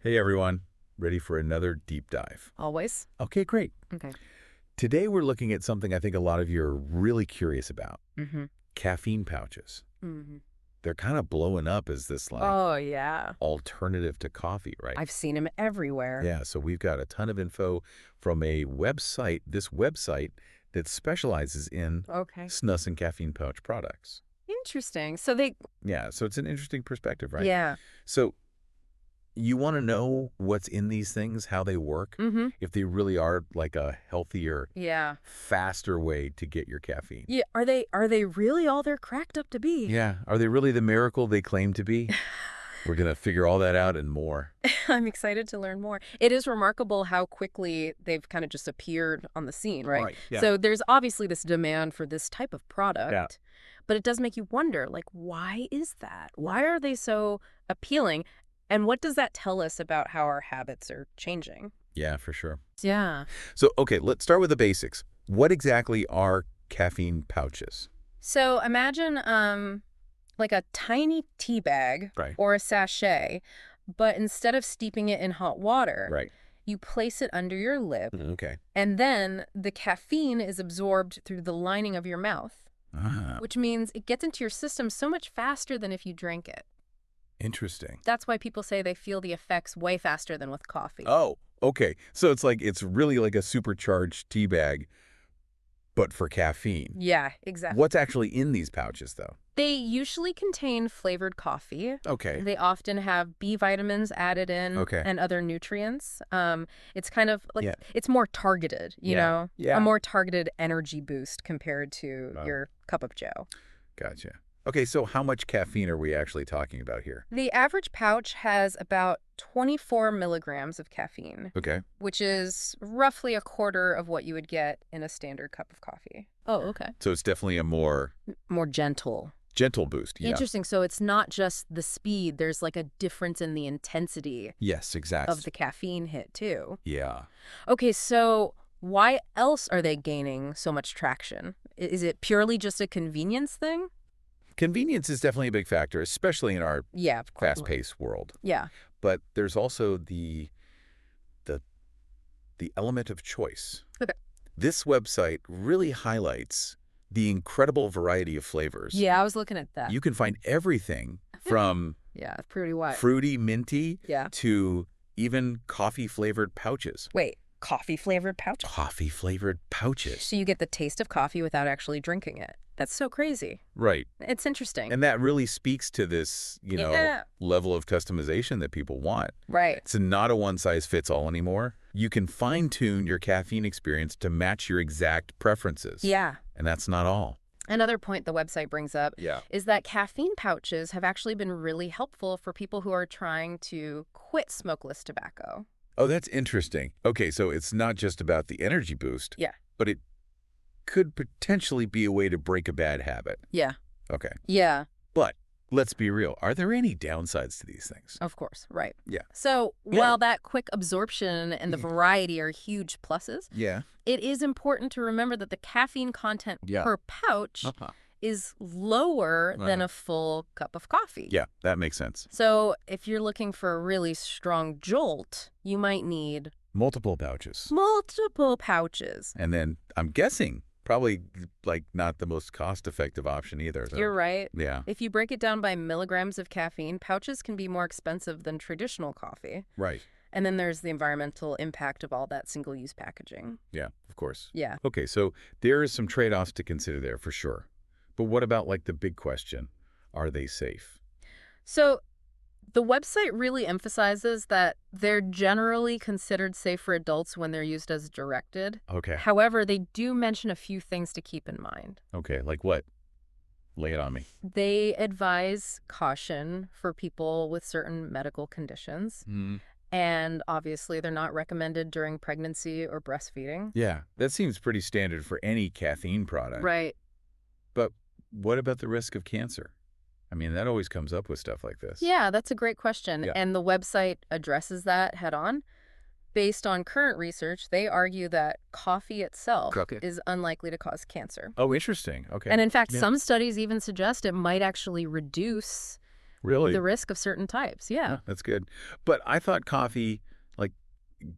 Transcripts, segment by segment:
Hey everyone, ready for another deep dive? Always? Okay, great. Okay. Today we're looking at something I think a lot of you are really curious about. Mm-hmm. Caffeine pouches. Mm-hmm. They're kind of blowing up as this Oh, yeah. alternative to coffee, right? I've seen him everywhere. Yeah, so we've got a ton of info from this website that specializes in Okay. snus and caffeine pouch products. Interesting. So they, Yeah, so it's an interesting perspective, right? yeah. So you want to know what's in these things, how they work, Mm-hmm. if they really are like a healthier, Yeah. faster way to get your caffeine. Yeah. Are they really all they're cracked up to be? Yeah. Are they really the miracle they claim to be? We're going to figure all that out and more. I'm excited to learn more. It is remarkable how quickly they've kind of just appeared on the scene, right? Right, yeah. So there's obviously this demand for this type of product. Yeah. But it does make you wonder, like, why is that? Why are they so appealing? And what does that tell us about how our habits are changing? Yeah, for sure. Yeah. So, okay, let's start with the basics. What exactly are caffeine pouches? So imagine like a tiny tea bag Right. or a sachet, but instead of steeping it in hot water, Right. you place it under your lip, Okay. and then the caffeine is absorbed through the lining of your mouth, Ah, which means it gets into your system so much faster than if you drank it. interesting. That's why people say they feel the effects way faster than with coffee. Oh, okay. So it's really like a supercharged tea bag, but for caffeine. Yeah, exactly. What's actually in these pouches, though? They usually contain flavored coffee. Okay. They often have B vitamins added in Okay. and other nutrients. It's kind of like, Yeah. it's more targeted, you Yeah. know, Yeah. a more targeted energy boost compared to Oh. your cup of joe. Gotcha. Okay, so how much caffeine are we actually talking about here? The average pouch has about 24 milligrams of caffeine, Okay. which is roughly a quarter of what you would get in a standard cup of coffee. Oh, okay. So it's definitely a more More gentle. gentle boost. Yeah. Interesting. So it's not just the speed. There's like a difference in the intensity Yes, exactly. of the caffeine hit, too. Yeah. Okay, so why else are they gaining so much traction? Is it purely just a convenience thing? Convenience is definitely a big factor, especially in our Yeah, of course. fast-paced world. Yeah. But there's also the element of choice. Okay. This website really highlights the incredible variety of flavors. Yeah, I was looking at that. You can find everything from Yeah, it's pretty wild. fruity minty Yeah. to even coffee-flavored pouches. Wait, coffee-flavored pouch? Coffee-flavored pouches. So you get the taste of coffee without actually drinking it. That's so crazy. Right. It's interesting. And that really speaks to this, Yeah. level of customization that people want. Right. It's not a one-size-fits-all anymore. You can fine-tune your caffeine experience to match your exact preferences. Yeah. And that's not all. Another point the website brings up Yeah. is that caffeine pouches have actually been really helpful for people who are trying to quit smokeless tobacco. Oh, that's interesting. Okay, so it's not just about the energy boost. Yeah. But it could potentially be a way to break a bad habit. Yeah. Okay. Yeah. But let's be real. Are there any downsides to these things? Of course, right. Yeah. So Yeah. while that quick absorption and the variety are huge pluses, Yeah. it is important to remember that the caffeine content Yeah. per pouch Uh-huh. is lower than Right. a full cup of coffee. Yeah, that makes sense. So if you're looking for a really strong jolt, you might need Multiple pouches. multiple pouches. And then I'm guessing probably like not the most cost-effective option either. Though. You're right. Yeah. If you break it down by milligrams of caffeine, pouches can be more expensive than traditional coffee. Right. And then there's the environmental impact of all that single-use packaging. Yeah, of course. Yeah. Okay, so there is some trade-offs to consider there for sure. But what about like the big question? Are they safe? So the website really emphasizes that they're generally considered safe for adults when they're used as directed. Okay. However, they do mention a few things to keep in mind. Okay, like what? Lay it on me. They advise caution for people with certain medical conditions. And obviously, they're not recommended during pregnancy or breastfeeding. Yeah, that seems pretty standard for any caffeine product. Right. But what about the risk of cancer? I mean, that always comes up with stuff like this. Yeah, that's a great question. Yeah. And the website addresses that head on. Based on current research, they argue that coffee itself is unlikely to cause cancer. Oh, interesting. Okay. And in fact, Yeah. some studies even suggest it might actually reduce Really? the risk of certain types. Yeah. Huh, that's good. But I thought coffee, like,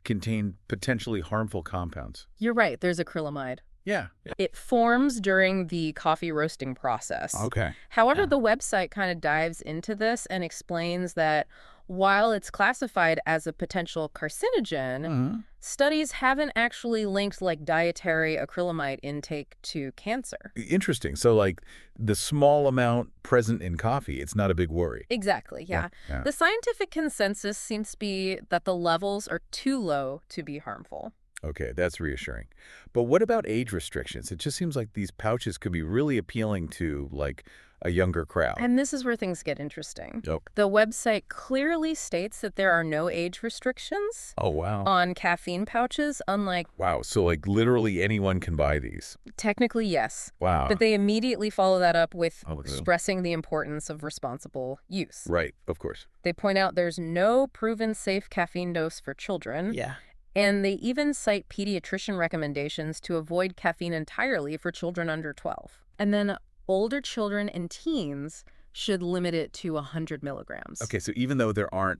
contained potentially harmful compounds. You're right. There's acrylamide. Yeah. It forms during the coffee roasting process. Okay. However, Yeah. the website kind of dives into this and explains that while it's classified as a potential carcinogen, studies haven't actually linked like dietary acrylamide intake to cancer. Interesting. So, like, the small amount present in coffee, it's not a big worry. Exactly, yeah. Yeah. The scientific consensus seems to be that the levels are too low to be harmful. Okay, that's reassuring. But what about age restrictions? It just seems like these pouches could be really appealing to, like, a younger crowd. And this is where things get interesting. Oh. The website clearly states that there are no age restrictions Oh, wow. on caffeine pouches, unlike... Wow, so, like, literally anyone can buy these. Technically, yes. Wow. But they immediately follow that up with Oh, look at them. stressing the importance of responsible use. Right, of course. They point out there's no proven safe caffeine dose for children. Yeah. And they even cite pediatrician recommendations to avoid caffeine entirely for children under 12. And then older children and teens should limit it to 100 milligrams. Okay, so even though there aren't,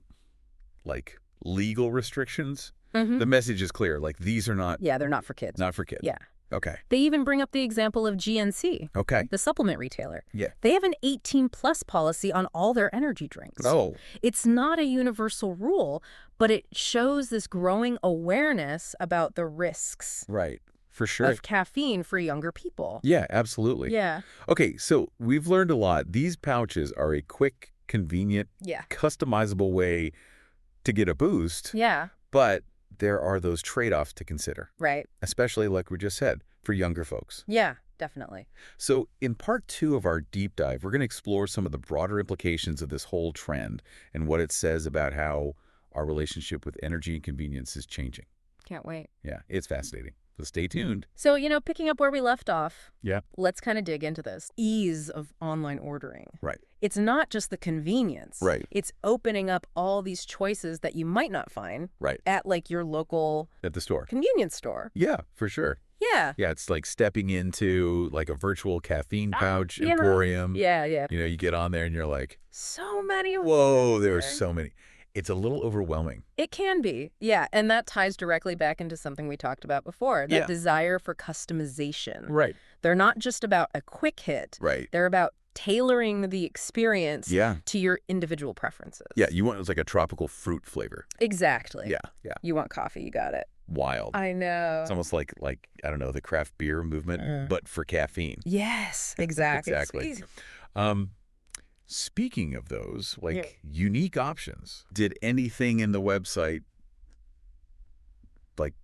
like, legal restrictions, the message is clear. Like, these are not... Yeah, they're not for kids. Not for kids. Yeah. Okay. They even bring up the example of GNC, Okay. the supplement retailer. Yeah. They have an 18-plus policy on all their energy drinks. Oh. It's not a universal rule, but it shows this growing awareness about the risks Right. For sure. of caffeine for younger people. Yeah, absolutely. Yeah. Okay, so we've learned a lot. These pouches are a quick, convenient, Yeah. customizable way to get a boost, Yeah. but there are those trade-offs to consider, Right. especially, like we just said, for younger folks. Yeah, definitely. So in part 2 of our deep dive, we're going to explore some of the broader implications of this whole trend and what it says about how our relationship with energy and convenience is changing. Can't wait. Yeah, it's fascinating. So stay tuned. So, picking up where we left off, Yeah. let's kind of dig into this. Ease of online ordering. Right. It's not just the convenience. Right. It's opening up all these choices that you might not find Right. at like your local At the store. convenience store. Yeah, for sure. Yeah. Yeah, it's like stepping into like a virtual caffeine pouch yeah. emporium. Yeah, yeah. You get on there and you're like, So many. whoa, there are so many. It's a little overwhelming. It can be. Yeah. And that ties directly back into something we talked about before, that desire for customization. Right. They're not just about a quick hit. Right. They're about tailoring the experience Yeah. to your individual preferences. Yeah, you want like a tropical fruit flavor. Exactly. Yeah, yeah. You want coffee, you got it. Wild. I know. It's almost like I don't know, the craft beer movement, but for caffeine. Yes, exactly. Exactly. Speaking of those, like unique options, did anything in the website like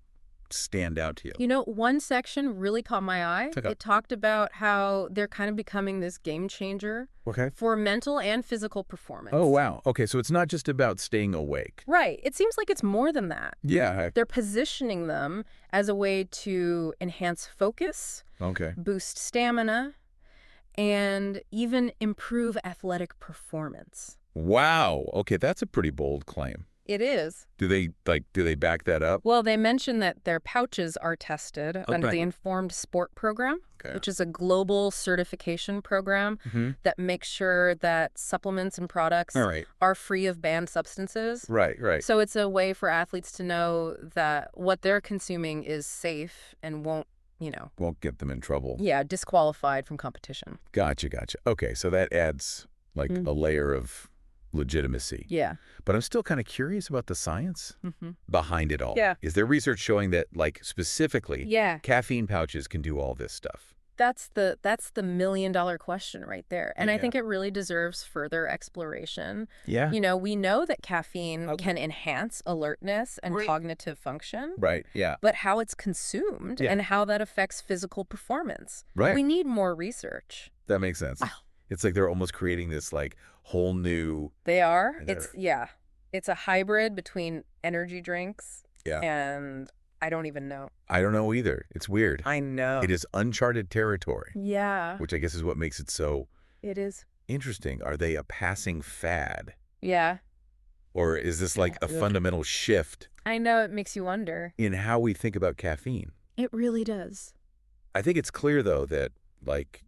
stand out to you? One section really caught my eye. Okay. It talked about how they're kind of becoming this game changer Okay. for mental and physical performance. Oh, wow. Okay, so it's not just about staying awake. Right. It seems like it's more than that. Yeah. They're positioning them as a way to enhance focus, Okay. boost stamina, and even improve athletic performance. Wow. Okay, that's a pretty bold claim. It is. Do they back that up? Well, they mention that their pouches are tested under right. the Informed Sport program, Okay. which is a global certification program that makes sure that supplements and products All right. are free of banned substances. Right, right. So it's a way for athletes to know that what they're consuming is safe and won't Won't get them in trouble. disqualified from competition. Gotcha. Okay, so that adds like a layer of legitimacy. Yeah. But I'm still kind of curious about the science behind it all. Yeah. Is there research showing that, like, specifically, Yeah. caffeine pouches can do all this stuff? That's the million-dollar question right there. And I Yeah. think it really deserves further exploration. Yeah. We know that caffeine can enhance alertness and cognitive function, Right, yeah. but how it's consumed and how that affects physical performance. Right. We need more research. That makes sense. It's like they're almost creating this, like, whole new... They are. And It's a hybrid between energy drinks Yeah. and I don't even know. I don't know either. It's weird. I know. It is uncharted territory, Yeah, which I guess is what makes it so it is. interesting. Are they a passing fad? Yeah, Or is this like a fundamental shift I know. It makes you wonder. in how we think about caffeine? It really does. I think it's clear, though, that, like,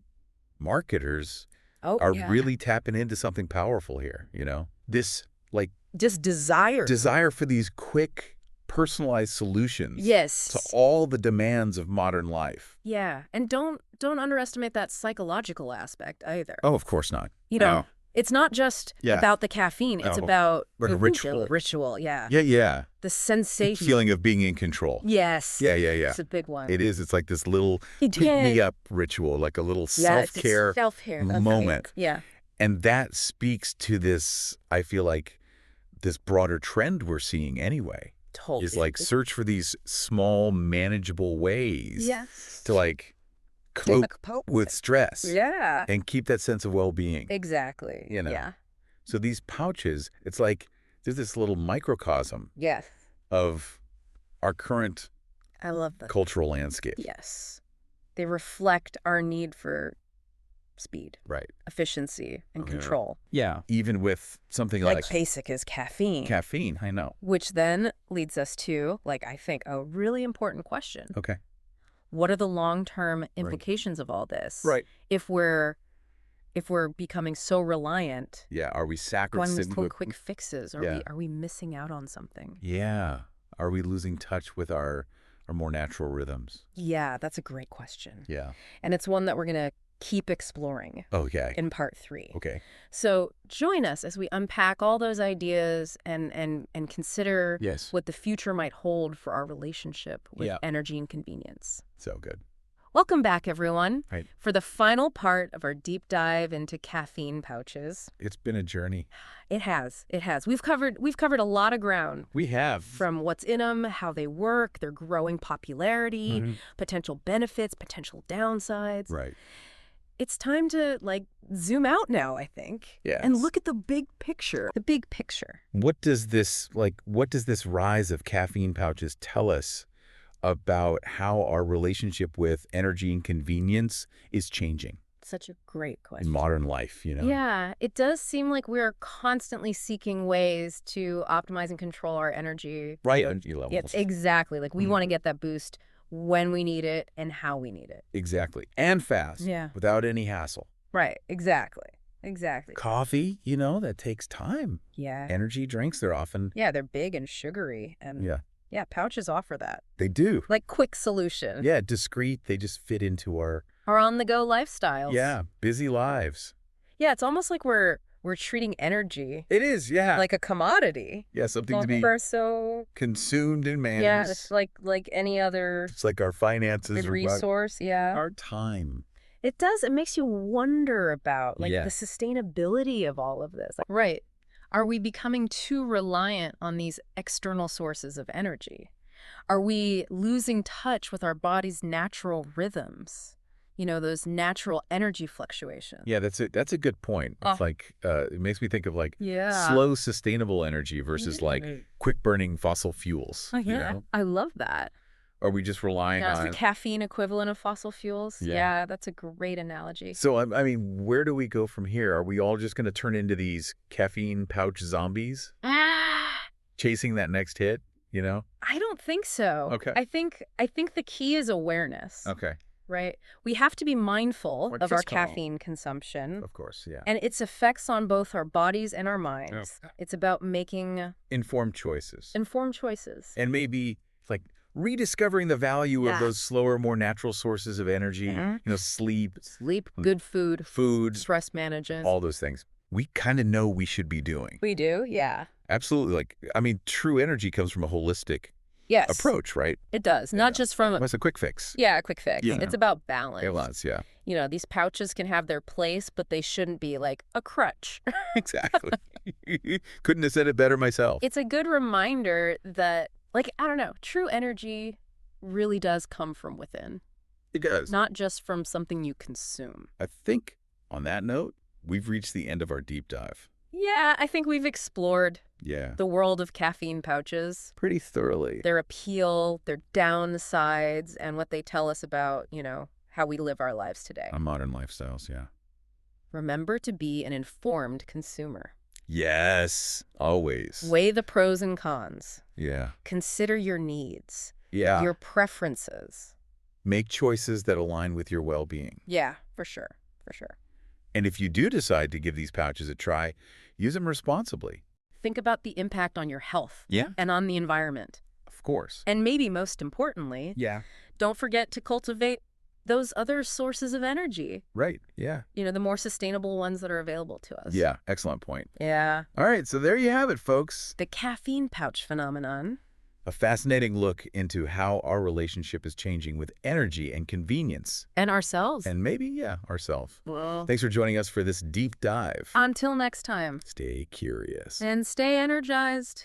marketers, Oh, are yeah. really tapping into something powerful here, you know? This, like, Just desire. desire for these quick, personalized solutions to Yes. all the demands of modern life. Yeah. And don't underestimate that psychological aspect either. Oh, of course not. You know, No. it's not just Yeah. about the caffeine. It's No. about Like a ritual. Ritual, yeah. Yeah, yeah. The sensation. Feeling of being in control. Yes. Yeah, yeah, yeah. It's a big one. It is. It's like this little Yeah. pick-me-up ritual, like a little self-care Self-care moment. Yeah. And that speaks to this, I feel like, this broader trend we're seeing anyway. Totally. Is like search for these small, manageable ways Yes. to like cope with stress Yeah. and keep that sense of well-being. Exactly. You know. Yeah. So these pouches, it's like there's this little microcosm Yes. of our current I love that. cultural landscape. Yes. They reflect our need for speed, Right. efficiency, and Yeah. control. Yeah. Even with something like basic as caffeine. caffeine, I know. Which then leads us to, I think, a really important question. Okay. What are the long-term implications of all this? Right. If we're becoming so reliant Yeah. Are we on sacrificing? these quick fixes, Yeah. are we missing out on something? Yeah. Are we losing touch with our more natural rhythms? Yeah, that's a great question. Yeah. And it's one that we're going to keep exploring Okay. in part 3. Okay. So join us as we unpack all those ideas and consider Yes. what the future might hold for our relationship with Yeah. energy and convenience. So good. Welcome back, everyone, Right. for the final part of our deep dive into caffeine pouches. It's been a journey. It has. It has. We've covered a lot of ground, We have. from what's in them, how they work, their growing popularity, potential benefits, potential downsides. Right. It's time to, zoom out now, I think. Yes. And look at the big picture. The big picture. What does this rise of caffeine pouches tell us about how our relationship with energy and convenience is changing Such a great in question. modern life, you know? Yeah, it does seem like we're constantly seeking ways to optimize and control our energy. Right. Energy levels. Yes, exactly. We want to get that boost when we need it and how we need it. Exactly. And fast. Yeah. Without any hassle. Right, exactly. Exactly. Coffee, that takes time. Yeah. Energy drinks, they're often... Yeah, they're big and sugary. And yeah, pouches offer that. They do. Quick solution. Yeah, discreet. They just fit into our... on-the-go lifestyles. Yeah, busy lives. Yeah, it's almost like we're treating energy It is, yeah. like a commodity. Yeah, something to be consumed and managed. Yeah, it's like any other It's like our finances or resource. Yeah. our time. It does. It makes you wonder about the Yeah. sustainability of all of this. Right. Are we becoming too reliant on these external sources of energy? Are we losing touch with our body's natural rhythms? Those natural energy fluctuations. Yeah, that's a good point. It's it makes me think of Yeah. slow, sustainable energy versus quick burning fossil fuels. Oh, you yeah. know? I love that. Are we just relying Yeah, it's the on... caffeine equivalent of fossil fuels. Yeah. Yeah, that's a great analogy. So, I mean, where do we go from here? Are we all just going to turn into these caffeine pouch zombies? Chasing that next hit, I don't think so. Okay. I think the key is awareness. Okay. Right? We have to be mindful Or of our just call. caffeine consumption Of course, yeah. and its effects on both our bodies and our minds. Yeah. It's about making Informed choices. informed choices. And maybe rediscovering the value of Yeah. those slower, more natural sources of energy, sleep, Sleep, good food, food, stress management. all those things we kind of know we should be doing. We do, yeah. Absolutely. True energy comes from a holistic Yes. approach, right? It does. Not just from What's a quick fix? a quick fix. Yeah. It's about balance. It was, yeah. These pouches can have their place, but they shouldn't be like a crutch. Exactly. Couldn't have said it better myself. It's a good reminder that, I don't know, true energy really does come from within, It does. not just from something you consume. I think on that note, we've reached the end of our deep dive. Yeah, I think we've explored Yeah. the world of caffeine pouches, Pretty thoroughly. their appeal, their downsides, and what they tell us about, how we live our lives today. On modern lifestyles, yeah. Remember to be an informed consumer. Yes. Always. Weigh the pros and cons. Yeah. Consider your needs, Yeah. your preferences. Make choices that align with your well-being. Yeah, for sure. For sure. And if you do decide to give these pouches a try, use them responsibly. Think about the impact on your health Yeah, and on the environment. of course. And maybe most importantly, Yeah. don't forget to cultivate those other sources of energy, Right. Yeah. the more sustainable ones that are available to us. Yeah. Excellent point. Yeah. All right. So there you have it, folks. The caffeine pouch phenomenon. A fascinating look into how our relationship is changing with energy and convenience. And ourselves. And maybe, yeah, ourselves. Well, Thanks for joining us for this deep dive. until next time. Stay curious. And stay energized.